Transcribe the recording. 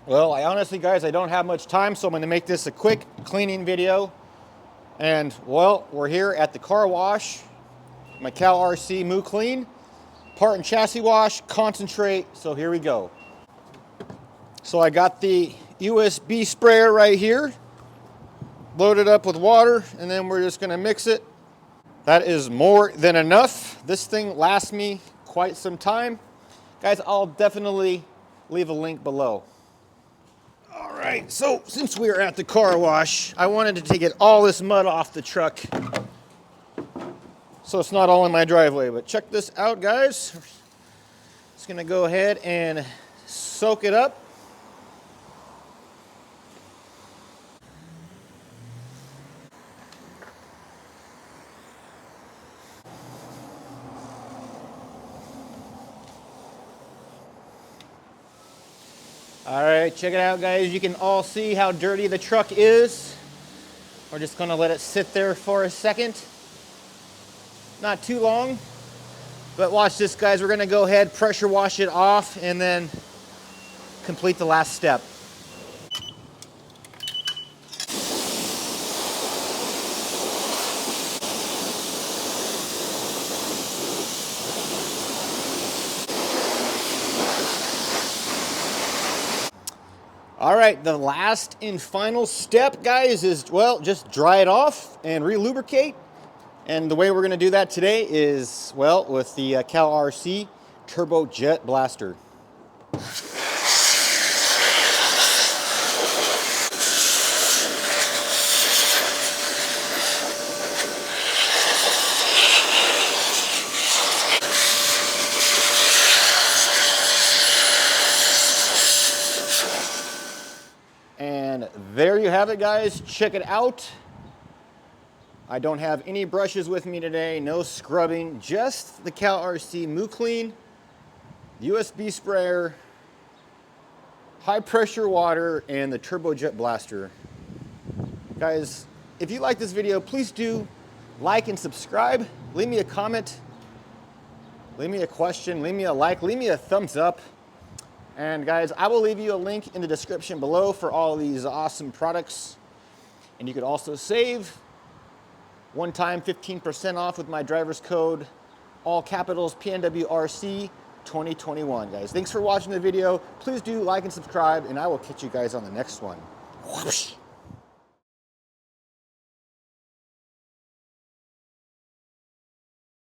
Well, I honestly, guys, I don't have much time, so I'm going to make this a quick cleaning video. And, well, we're here at the car wash, my Cowrc Moo Clean, part and chassis wash, concentrate, so here we go. So I got the USB sprayer right here, loaded up with water, and then we're just going to mix it. That is more than enough. This thing lasts me quite some time. Guys, I'll definitely leave a link below. All right, so since we are at the car wash, I wanted to get all this mud off the truck so it's not all in my driveway. But check this out, guys. Just gonna go ahead and soak it up. All right, check it out, guys. You can all see how dirty the truck is. We're just gonna let it sit there for a second. Not too long, but watch this, guys. We're gonna go ahead, pressure wash it off, and then complete the last step. All right, the last and final step, guys, is, well, just dry it off and re-lubricate. And the way we're gonna do that today is, well, with the Cowrc Turbo Jet Blaster. And there you have it, guys. Check it out. I don't have any brushes with me today, no scrubbing, just the Cowrc Moo Clean, USB sprayer, high pressure water, and the Turbo Jet Blaster. Guys, if you like this video, please do like and subscribe. Leave me a comment, leave me a question, leave me a like, leave me a thumbs up. And guys, I will leave you a link in the description below for all these awesome products. And you could also save one-time 15% off with my driver's code, all capitals, Pnwrc 2021. Guys, thanks for watching the video. Please do like and subscribe, and I will catch you guys on the next one. Whoosh.